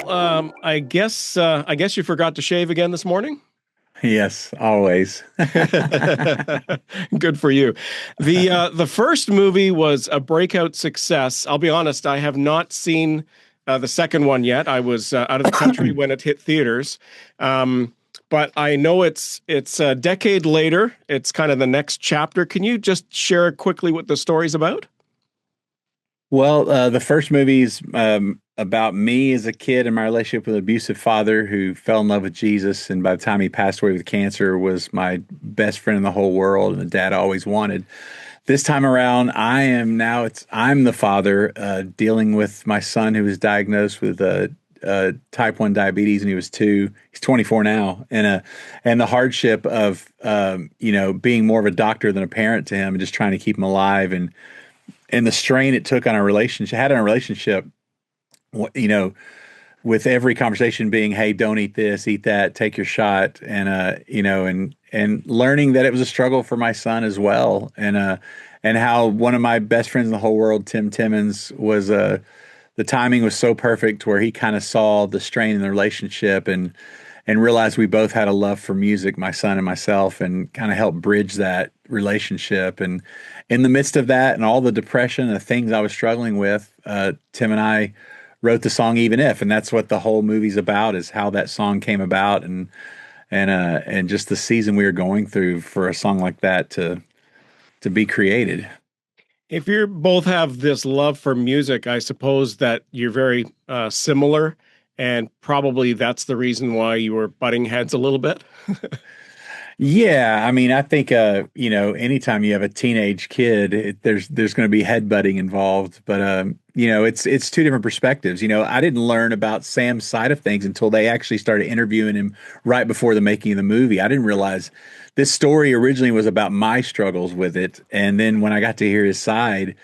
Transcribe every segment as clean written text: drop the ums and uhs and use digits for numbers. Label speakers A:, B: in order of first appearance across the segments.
A: I guess you forgot to shave again this morning.
B: Yes, always.
A: Good for you. The first movie was a breakout success. I'll be honest, I have not seen the second one yet. I was out of the country when it hit theaters. Um, but I know it's a decade later. It's kind of the next chapter. Can you just share quickly what the story's about?
B: Well, the first movie is about me as a kid and my relationship with an abusive father who fell in love with Jesus, and by the time he passed away with cancer, was my best friend in the whole world and the dad I always wanted. This time around, I'm the father dealing with my son who was diagnosed with type 1 diabetes, and he was 2. He's 24 now, and the hardship of being more of a doctor than a parent to him, and just trying to keep him alive, and the strain it took on our relationship, had on our relationship, you know, with every conversation being, "Hey, don't eat this, eat that, take your shot," and learning that it was a struggle for my son as well, and how one of my best friends in the whole world, Tim Timmons, was the timing was so perfect where he kind of saw the strain in the relationship and realized we both had a love for music, my son and myself, and kind of helped bridge that relationship. And in the midst of that and all the depression and the things I was struggling with, Tim and I wrote the song "Even If," and that's what the whole movie's about, is how that song came about, and just the season we were going through for a song like that to be created.
A: If you both have this love for music, I suppose that you're very similar, and probably that's the reason why you were butting heads a little bit.
B: Yeah, I mean, I think anytime you have a teenage kid, there's going to be headbutting involved, but it's two different perspectives. I didn't learn about Sam's side of things until they actually started interviewing him right before the making of the movie. I didn't realize this story originally was about my struggles with it, and then when I got to hear his side,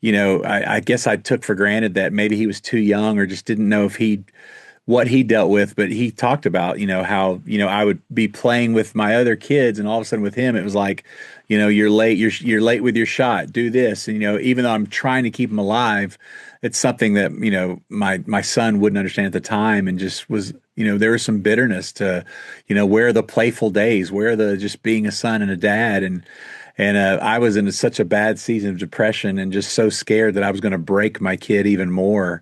B: I guess I took for granted that maybe he was too young or just didn't know if he what he dealt with, but he talked about, how, I would be playing with my other kids, and all of a sudden with him, it was like, you're late, you're late with your shot, do this. And, even though I'm trying to keep him alive, it's something that, my son wouldn't understand at the time, and just was, there was some bitterness to, where are the playful days, where are the just being a son and a dad. And I was in such a bad season of depression and just so scared that I was going to break my kid even more,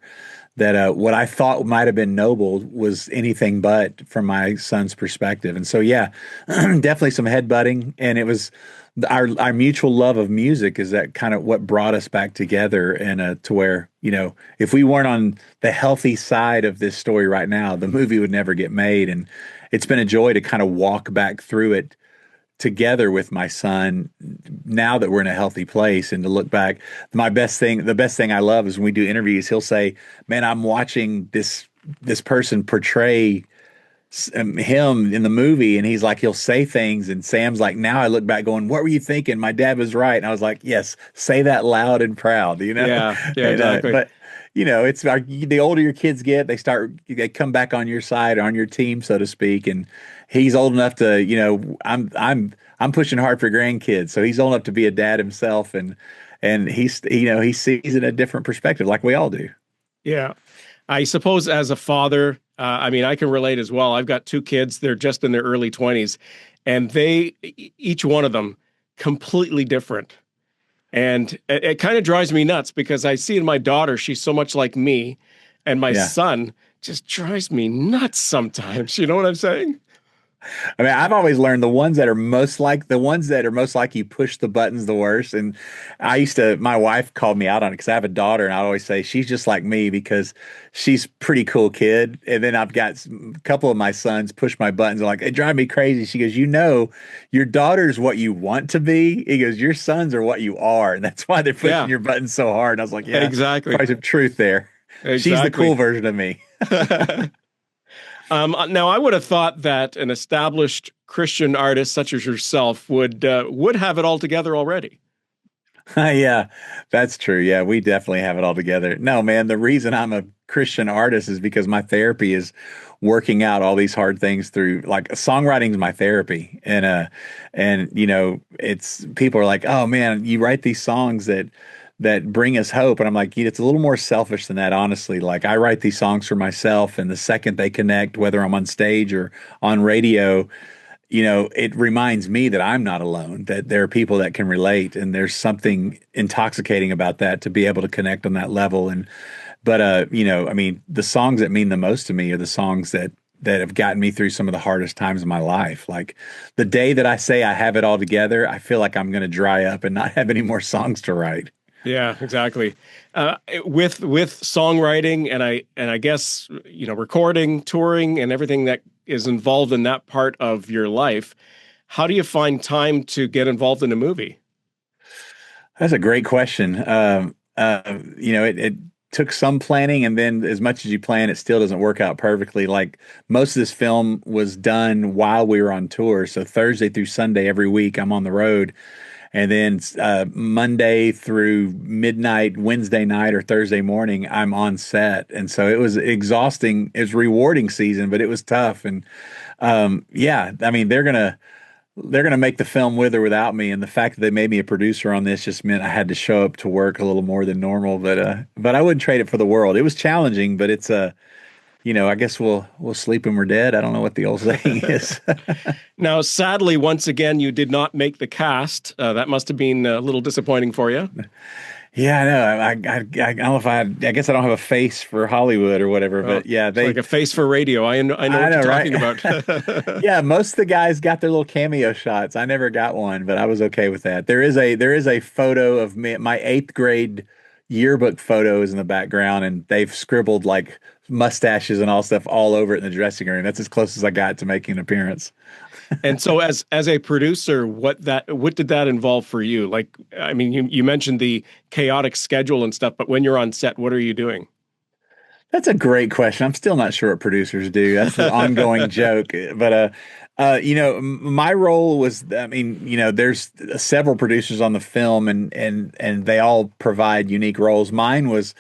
B: that what I thought might have been noble was anything but from my son's perspective. And so, yeah, definitely some headbutting. And it was our mutual love of music is that kind of what brought us back together, and to where, if we weren't on the healthy side of this story right now, the movie would never get made. And it's been a joy to kind of walk back through it together with my son now that we're in a healthy place, and to look back. The best thing I love is when we do interviews, he'll say, "Man, I'm watching this person portray him in the movie," and he'll say things, and Sam's like, "Now I look back going, what were you thinking? My dad was right." And I was like, "Yes, say that loud and proud,"
A: Yeah, yeah,
B: and
A: exactly.
B: but the older your kids get, they come back on your side, on your team, so to speak. And he's old enough to, I'm pushing hard for grandkids, so he's old enough to be a dad himself, and he sees it in a different perspective, like we all do.
A: Yeah. I suppose as a father, I mean, I can relate as well. I've got two kids. They're just in their early 20s, and each one of them, completely different. And it kind of drives me nuts because I see in my daughter, she's so much like me, and my
B: Yeah.
A: son just drives me nuts sometimes. You know what I'm saying?
B: I mean, I've always learned the ones that are most like you push the buttons the worst. And my wife called me out on it because I have a daughter, and I always say she's just like me because she's a pretty cool kid. And then I've got a couple of my sons push my buttons, like, it drive me crazy. She goes, your daughter's what you want to be. He goes, your sons are what you are. And that's why they're pushing
A: Yeah,
B: your buttons so hard. And I was like, yeah,
A: exactly.
B: probably some truth there. She's the cool
A: Exactly.
B: version of me.
A: Now, I would have thought that an established Christian artist such as yourself would have it all together already.
B: Yeah, that's true. Yeah, we definitely have it all together. No, man, the reason I'm a Christian artist is because my therapy is working out all these hard things through, like, songwriting is my therapy. And it's people are like, "Oh man, you write these songs that bring us hope. And I'm like, it's a little more selfish than that, honestly. Like I write these songs for myself, and the second they connect, whether I'm on stage or on radio, it reminds me that I'm not alone, that there are people that can relate, and there's something intoxicating about that to be able to connect on that level. I mean, the songs that mean the most to me are the songs that have gotten me through some of the hardest times of my life. Like the day that I say I have it all together, I feel like I'm going to dry up and not have any more songs to write.
A: Yeah, exactly. With songwriting and I guess recording, touring, and everything that is involved in that part of your life, how do you find time to get involved in a movie?
B: That's a great question. It took some planning, and then as much as you plan, it still doesn't work out perfectly. Like most of this film was done while we were on tour. So Thursday through Sunday every week, I'm on the road. And then Monday through midnight, Wednesday night or Thursday morning, I'm on set. And so it was exhausting. It was rewarding season, but it was tough. And yeah, I mean, they're gonna make the film with or without me, and the fact that they made me a producer on this just meant I had to show up to work a little more than normal. But I wouldn't trade it for the world. It was challenging, but it's I guess we'll sleep when we're dead. I don't know what the old saying is.
A: Now, sadly, once again, you did not make the cast. That must have been a little disappointing for you.
B: Yeah, I know. I don't know if I guess I don't have a face for Hollywood or whatever, but yeah,
A: it's like a face for radio. I know what you're talking
B: right?
A: about.
B: Yeah, most of the guys got their little cameo shots. I never got one, but I was okay with that. There is a photo of me, my eighth grade yearbook photo is in the background, and they've scribbled like mustaches and all stuff all over it in the dressing room. That's as close as I got to making an appearance.
A: And so as a producer, what did that involve for you? Like, I mean, you mentioned the chaotic schedule and stuff, but when you're on set, what are you doing?
B: That's a great question. I'm still not sure what producers do. That's the ongoing joke. But my role was, I mean, there's several producers on the film, and they all provide unique roles. Mine was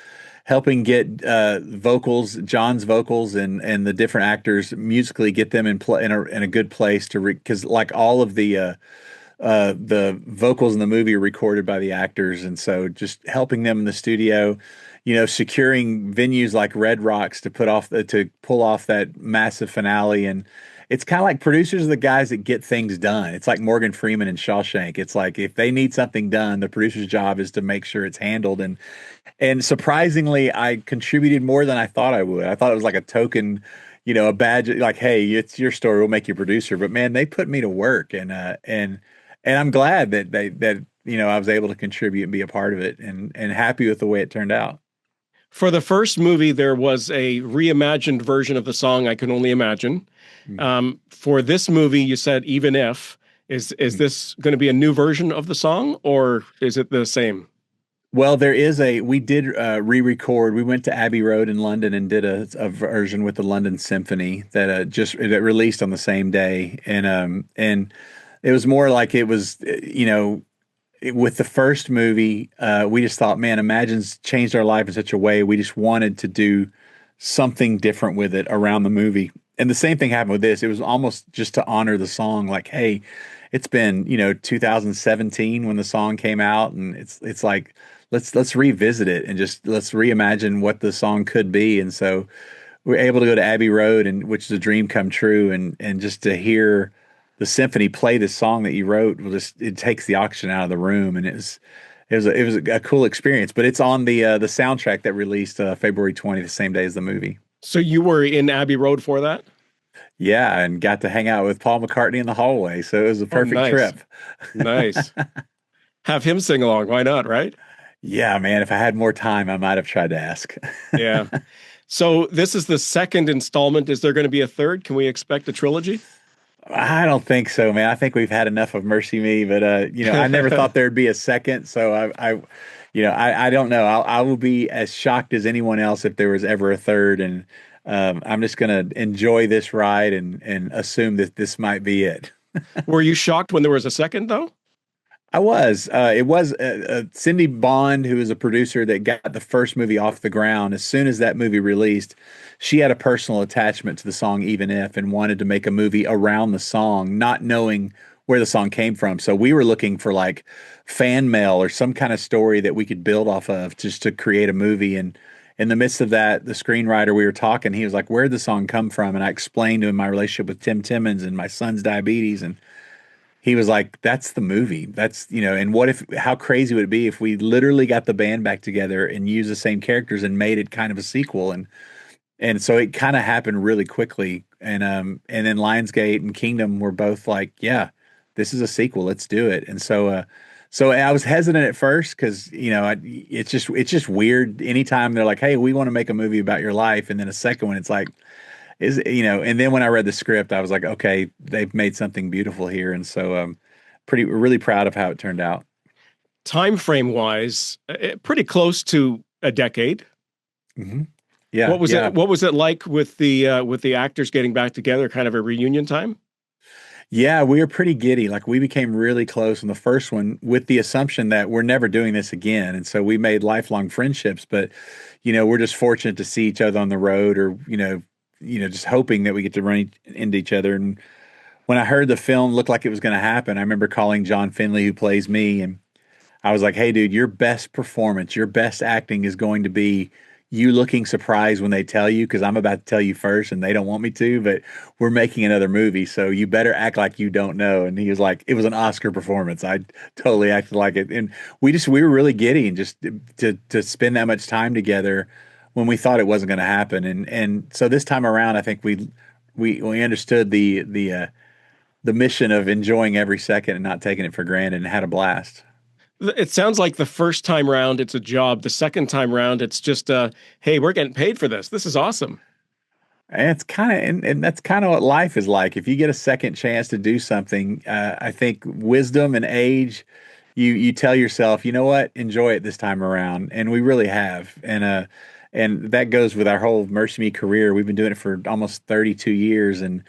B: helping get vocals, John's vocals, and the different actors musically get them in a good place because like all of the vocals in the movie are recorded by the actors, and so just helping them in the studio, securing venues like Red Rocks to pull off that massive finale. And it's kind of like producers are the guys that get things done. It's like Morgan Freeman and Shawshank. It's like if they need something done, the producer's job is to make sure it's handled. And surprisingly, I contributed more than I thought I would. I thought it was like a token, a badge, like, hey, it's your story, we'll make you producer. But man, they put me to work, and I'm glad that I was able to contribute and be a part of it, and happy with the way it turned out.
A: For the first movie, there was a reimagined version of the song "I Can Only Imagine." For this movie, you said "Even If." Is this going to be a new version of the song, or is it the same?
B: Well, we did re-record. We went to Abbey Road in London and did a version with the London Symphony that released on the same day. And it was more like it was, with the first movie, we just thought, man, Imagine's changed our life in such a way. We just wanted to do something different with it around the movie. And the same thing happened with this. It was almost just to honor the song, like, hey, it's been, 2017 when the song came out, and it's like, let's revisit it and just let's reimagine what the song could be. And so we're able to go to Abbey Road, and which is a dream come true, and just to hear the symphony play this song that you wrote, it takes the oxygen out of the room, and it was a cool experience. But it's on the soundtrack that released February 20th, the same day as the movie.
A: So you were in Abbey Road for that?
B: Yeah, and got to hang out with Paul McCartney in the hallway, so it was a perfect trip.
A: Nice. Have him sing along. Why not, right?
B: Yeah, man, if I had more time, I might have tried to ask.
A: Yeah. So this is the second installment. Is there going to be a third? Can we expect a trilogy?
B: I don't think so, man. I think we've had enough of Mercy Me, but I never thought there'd be a second. So I don't know. I will be as shocked as anyone else if there was ever a third, and I'm just gonna enjoy this ride and assume that this might be it.
A: Were you shocked when there was a second, though?
B: I was. It was Cindy Bond, who was a producer that got the first movie off the ground. As soon as that movie released, she had a personal attachment to the song "Even If" and wanted to make a movie around the song, not knowing where the song came from. So we were looking for like fan mail or some kind of story that we could build off of just to create a movie. And in the midst of that, the screenwriter, we were talking, he was like, where'd the song come from? And I explained to him my relationship with Tim Timmons and my son's diabetes. And he was like, that's the movie. That's, and what if, how crazy would it be if we literally got the band back together and used the same characters and made it kind of a sequel? And so it kind of happened really quickly. And then Lionsgate and Kingdom were both like, yeah, this is a sequel. Let's do it. And so I was hesitant at first because, it's just weird. Anytime they're like, hey, we want to make a movie about your life. And then a second one, it's like, and then when I read the script, I was like, okay, they've made something beautiful here. And so really proud of how it turned out.
A: Time frame wise, pretty close to a decade.
B: Mm-hmm. Yeah.
A: What was it like with the actors getting back together, kind of a reunion time?
B: Yeah, we were pretty giddy. Like we became really close in the first one with the assumption that we're never doing this again. And so we made lifelong friendships, but we're just fortunate to see each other on the road or, just hoping that we get to run into each other. And when I heard the film looked like it was going to happen, I remember calling John Finley, who plays me, and I was like, hey, dude, your best performance, your best acting is going to be you looking surprised when they tell you, because I'm about to tell you first and they don't want me to, but we're making another movie. So you better act like you don't know. And he was like, it was an Oscar performance. I totally acted like it. And we were really giddy and just to spend that much time together when we thought it wasn't going to happen. And so this time around, I think we understood the mission of enjoying every second and not taking it for granted and had a blast.
A: It sounds like the first time round, it's a job. The second time round, it's just, hey, we're getting paid for this. This is awesome.
B: And it's kind of, and that's kind of what life is like. If you get a second chance to do something, I think wisdom and age, you tell yourself, you know what, enjoy it this time around, and we really have. And that goes with our whole Mercy Me career. We've been doing it for almost 32 years, and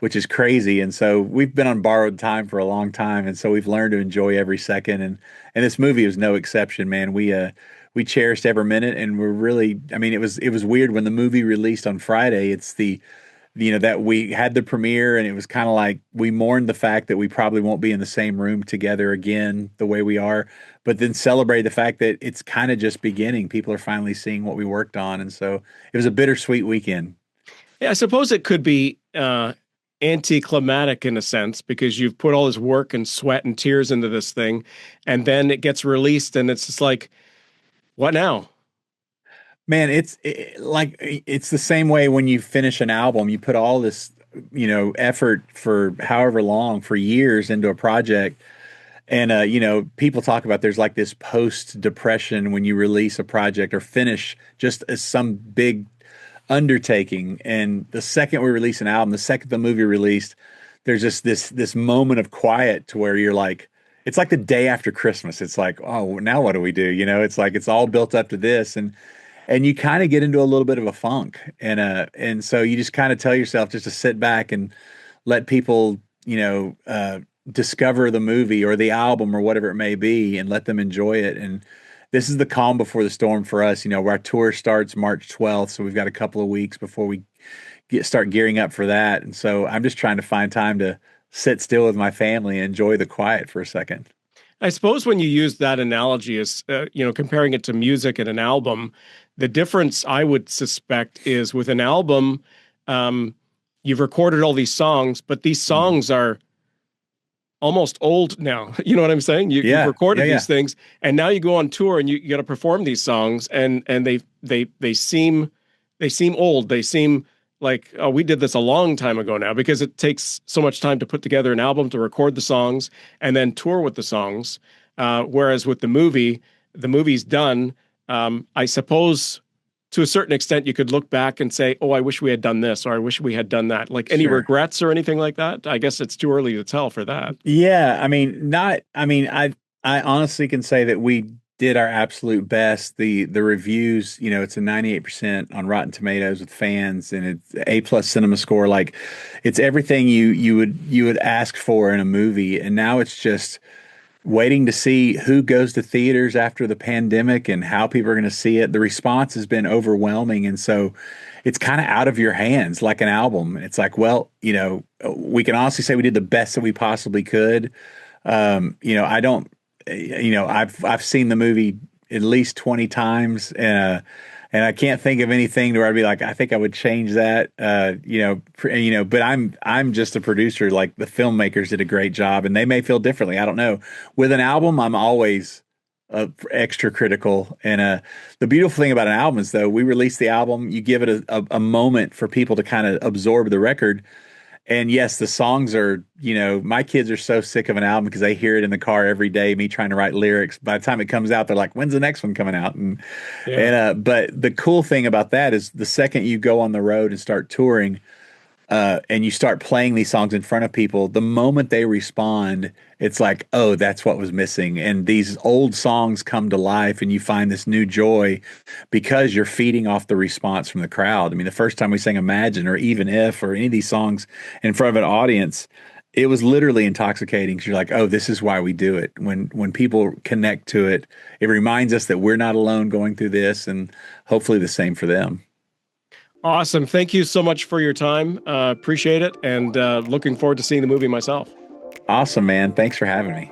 B: which is crazy. And so we've been on borrowed time for a long time, and so we've learned to enjoy every second. And this movie was no exception, man. We cherished every minute, and we're really, I mean, it was weird when the movie released on Friday. It's that we had the premiere, and it was kind of like we mourned the fact that we probably won't be in the same room together again the way we are, but then celebrate the fact that it's kind of just beginning. People are finally seeing what we worked on, and so it was a bittersweet weekend.
A: Yeah, I suppose it could be anticlimactic in a sense because you've put all this work and sweat and tears into this thing, and then it gets released, and it's just like, what now?
B: Man, it's it's the same way when you finish an album. You put all this, effort for however long, for years into a project. And people talk about there's like this post depression when you release a project or finish just as some big undertaking. And the second we release an album, the second the movie released, there's just this moment of quiet to where you're like, it's like the day after Christmas. It's like, oh, now what do we do? It's like it's all built up to this, and you kind of get into a little bit of a funk, and so you just kind of tell yourself just to sit back and let people, discover the movie or the album or whatever it may be, and let them enjoy it. And this is the calm before the storm for us. Our tour starts March 12th, so we've got a couple of weeks before we start gearing up for that. And so I'm just trying to find time to sit still with my family and enjoy the quiet for a second.
A: I suppose when you use that analogy as, comparing it to music and an album, the difference I would suspect is with an album, you've recorded all these songs, but these songs are almost old now. You know what I'm saying? You've recorded these things, and now you go on tour and you got to perform these songs, and they seem old. They seem like, oh, we did this a long time ago now, because it takes so much time to put together an album, to record the songs and then tour with the songs. Whereas with the movie's done. I suppose to a certain extent, you could look back and say, oh, I wish we had done this, or I wish we had done that. Like any regrets or anything like that? I guess it's too early to tell for that.
B: Yeah. I honestly can say that we did our absolute best. The reviews, it's a 98% on Rotten Tomatoes with fans, and it's A+ cinema score. Like it's everything you would ask for in a movie. And now it's just waiting to see who goes to theaters after the pandemic and how people are going to see it. The response has been overwhelming. And so it's kind of out of your hands, like an album. It's like, well, we can honestly say we did the best that we possibly could. I don't, I've seen the movie at least 20 times, and I can't think of anything to where I'd be like, I think I would change that. But I'm just a producer. Like, the filmmakers did a great job, and they may feel differently. I don't know. With an album, I'm always extra critical. And the beautiful thing about an album is, though, we release the album, you give it a moment for people to kind of absorb the record. And yes, the songs are, my kids are so sick of an album because they hear it in the car every day, me trying to write lyrics. By the time it comes out, they're like, when's the next one coming out? But the cool thing about that is, the second you go on the road and start touring, and you start playing these songs in front of people, the moment they respond, it's like, oh, that's what was missing. And these old songs come to life, and you find this new joy because you're feeding off the response from the crowd. I mean, the first time we sang Imagine or Even If or any of these songs in front of an audience, it was literally intoxicating, because you're like, oh, this is why we do it. When people connect to it, it reminds us that we're not alone going through this, and hopefully the same for them.
A: Awesome. Thank you so much for your time. Appreciate it. And looking forward to seeing the movie myself.
B: Awesome, man. Thanks for having me.